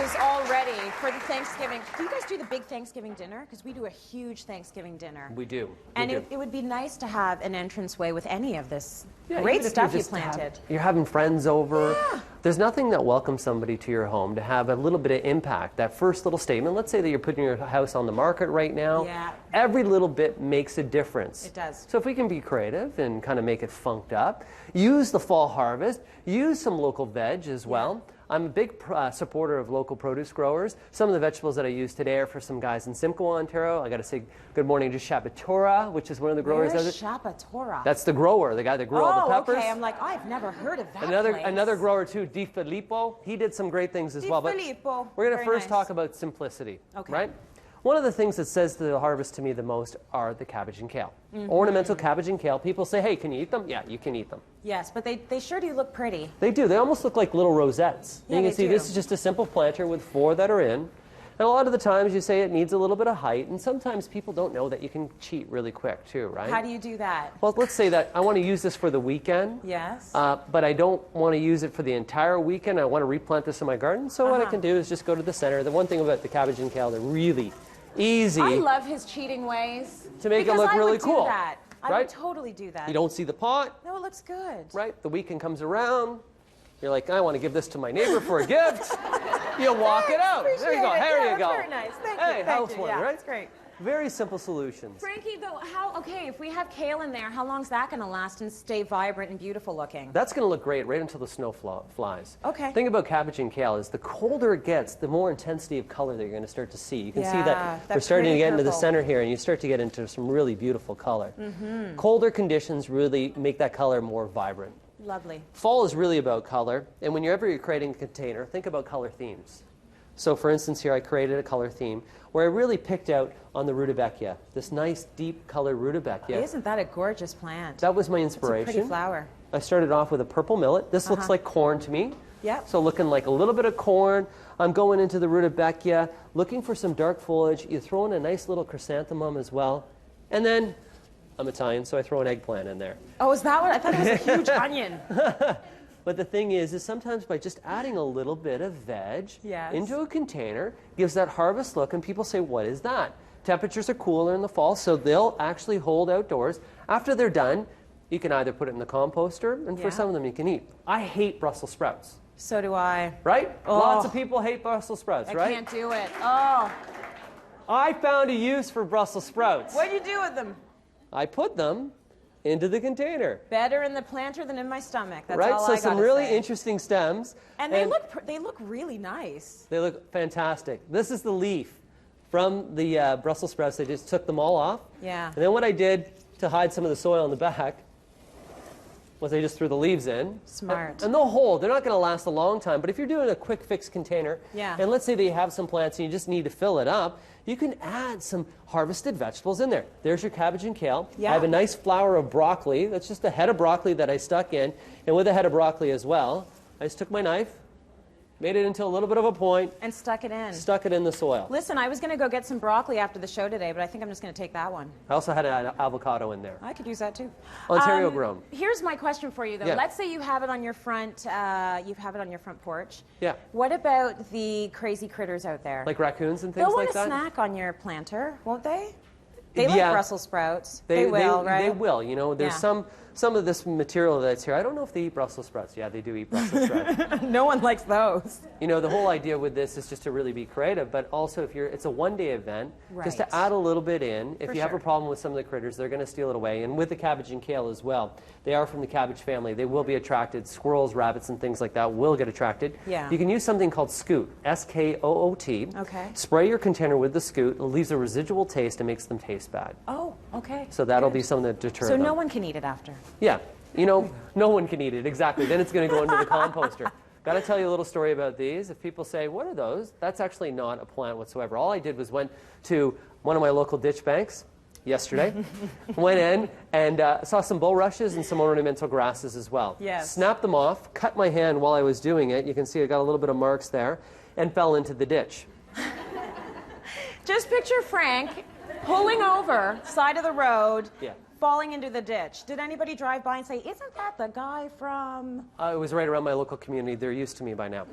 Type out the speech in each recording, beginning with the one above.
is all ready for the Thanksgiving. Do you guys do the big Thanksgiving dinner? Because we do a huge Thanksgiving dinner. We do. And it would be nice to have an entranceway with any of this great great stuff you planted. You're having friends over. Yeah. There's nothing that welcomes somebody to your home to have a little bit of impact. That first little statement, let's say that you're putting your house on the market right now. Yeah. Every little bit makes a difference. It does. So if we can be creative and kind of make it funked up, use the fall harvest, use some local veg as well. I'm a big supporter of local produce growers. Some of the vegetables that I use today are for some guys in Simcoe, Ontario. I got to say good morning to Shapatora, which is one of the growers. Where's Shapatora? That's the grower, the guy that grew all the peppers. Okay. I'm like, I've never heard of that Another grower too, Di Filippo. He did some great things as well. But we're going to first talk about simplicity, right? One of the things that says to the harvest to me the most are the cabbage and kale. Ornamental cabbage and kale. People say, hey, can you eat them? Yeah, you can eat them. Yes, but they sure do look pretty. They do. They almost look like little rosettes. Yeah, you can see this is just a simple planter with 4 that are in. And a lot of the times you say it needs a little bit of height, and sometimes people don't know that you can cheat really quick too, right? How do you do that? Well, let's say that I want to use this for the weekend. Yes. But I don't want to use it for the entire weekend. I want to replant this in my garden. So what I can do is just go to the center. The one thing about the cabbage and kale, they're really easy. I love his cheating ways. To make it look really cool. I would totally do that. You don't see the pot. No, it looks good. Right? The weekend comes around. You're like, I want to give this to my neighbor for a gift. You walk it out. There you go. There you go. Very nice. Thank you. Hey, housewarming, yeah, right? That's great. Very simple solutions. Frankie, though, if we have kale in there, how long's that going to last and stay vibrant and beautiful looking? That's going to look great right until the snow flies. Okay. The thing about cabbage and kale is the colder it gets, the more intensity of color that you're going to start to see. You can see that we're starting to get into the center here, and you start to get into some really beautiful color. Colder conditions really make that color more vibrant. Lovely. Fall is really about color, and whenever you're creating a container, think about color themes. So for instance here I created a color theme where I really picked out on the rutabaga, this nice deep color rutabaga. Isn't that a gorgeous plant? That was my inspiration. It's a pretty flower. I started off with a purple millet. This looks like corn to me. Yep. So looking like a little bit of corn. I'm going into the rutabaga, looking for some dark foliage. You throw in a nice little chrysanthemum as well. And then, I'm Italian, so I throw an eggplant in there. Oh, is that what? I thought it was a huge onion. But the thing is sometimes by just adding a little bit of veg into a container gives that harvest look, and people say, what is that? Temperatures are cooler in the fall, so they'll actually hold outdoors. After they're done, you can either put it in the composter, and for some of them you can eat. I hate Brussels sprouts. So do I. Right? Oh. Lots of people hate Brussels sprouts, right? I can't do it. Oh. I found a use for Brussels sprouts. What do you do with them? I put them into the container. Better in the planter than in my stomach. That's all I so some really interesting stems. And they look really nice. They look fantastic. This is the leaf from the Brussels sprouts. They just took them all off. Yeah. And then what I did to hide some of the soil in the back was I just threw the leaves in. Smart. And they'll hold. They're not going to last a long time. But if you're doing a quick fix container, and let's say that you have some plants and you just need to fill it up, you can add some harvested vegetables in there. There's your cabbage and kale. I have a nice flower of broccoli. That's just a head of broccoli that I stuck in. And with a head of broccoli as well, I just took my knife, made it into a little bit of a point. And stuck it in. Stuck it in the soil. Listen, I was going to go get some broccoli after the show today, but I think I'm just going to take that one. I also had an avocado in there. I could use that too. Ontario grown. Here's my question for you, though. Let's say you have it on your front, porch. Yeah. What about the crazy critters out there? Like raccoons and things like that? They'll want a snack on your planter, won't they? They like Brussels sprouts. They will, right? They will. You know, there's some of this material that's here. I don't know if they eat Brussels sprouts. Yeah, they do eat Brussels sprouts. No one likes those. You know, the whole idea with this is just to really be creative, but also if it's a one-day event, just to add a little bit in. If you have a problem with some of the critters, they're going to steal it away. And with the cabbage and kale as well, they are from the cabbage family. They will be attracted. Squirrels, rabbits, and things like that will get attracted. Yeah. You can use something called Scoot, S-K-O-O-T. Okay. Spray your container with the Scoot. It leaves a residual taste and makes them taste bad. Oh, okay. So that'll be something that deters them. So no one can eat it after? Yeah. You know, no one can eat it, exactly. Then it's going to go into the composter. Got to tell you a little story about these. If people say, what are those? That's actually not a plant whatsoever. All I did was went to one of my local ditch banks yesterday, went in and saw some bulrushes and some ornamental grasses as well. Yes. Snapped them off, cut my hand while I was doing it. You can see I got a little bit of marks there, and fell into the ditch. Just picture Frank pulling over, side of the road, Yeah. falling into the ditch. Did anybody drive by and say, isn't that the guy from... It was right around my local community. They're used to me by now.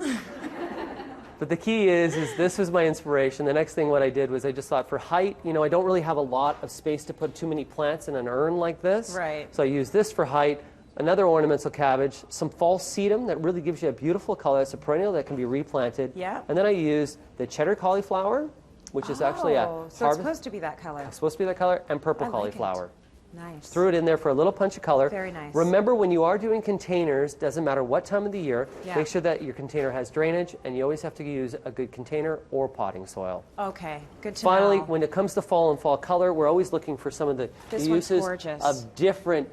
But the key is this was my inspiration. The next thing what I did was I just thought for height, you know, I don't really have a lot of space to put too many plants in an urn like this. Right. So I used this for height. Another ornamental cabbage, some false sedum that really gives you a beautiful color. It's a perennial that can be replanted. Yeah. And then I used the cheddar cauliflower, which is actually a so it's supposed to be that color. It's supposed to be that color, and purple cauliflower. Nice. Threw it in there for a little punch of color. Very nice. Remember, when you are doing containers, doesn't matter what time of the year, yeah. make sure that your container has drainage, and you always have to use a good container or potting soil. Okay, good to Finally, know. when it comes to fall and fall color, we're always looking for some of the uses of different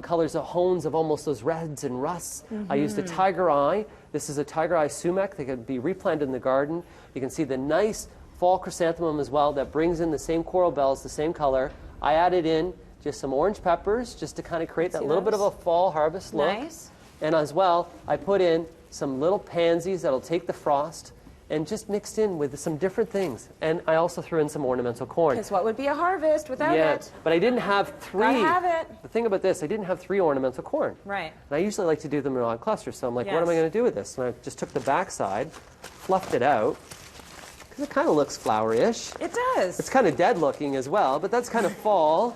colors of hones of almost those reds and rusts. I used a tiger eye. This is a tiger eye sumac that can be replanted in the garden. You can see the nice fall chrysanthemum as well that brings in the same coral bells, the same color. I added in just some orange peppers just to kind of create that little bit of a fall harvest look. Nice. And as well, I put in some little pansies that'll take the frost and just mixed in with some different things. And I also threw in some ornamental corn. Because what would be a harvest without it? But I didn't have three. Gotta have it. The thing about this, I didn't have 3 ornamental corn. Right. And I usually like to do them in odd clusters. So I'm like, what am I going to do with this? And I just took the backside, fluffed it out, because it kind of looks flowery-ish. It does. It's kind of dead looking as well, but that's kind of fall,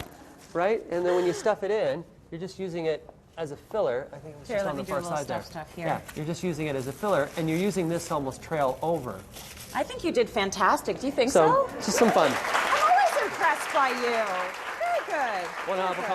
right? And then when you stuff it in, you're just using it as a filler. I think it was just on the far side there. Stuff here. Yeah, you're just using it as a filler, and you're using this to almost trail over. I think you did fantastic. Do you think so? So, just some fun. I'm always impressed by you. Very good. One avocado.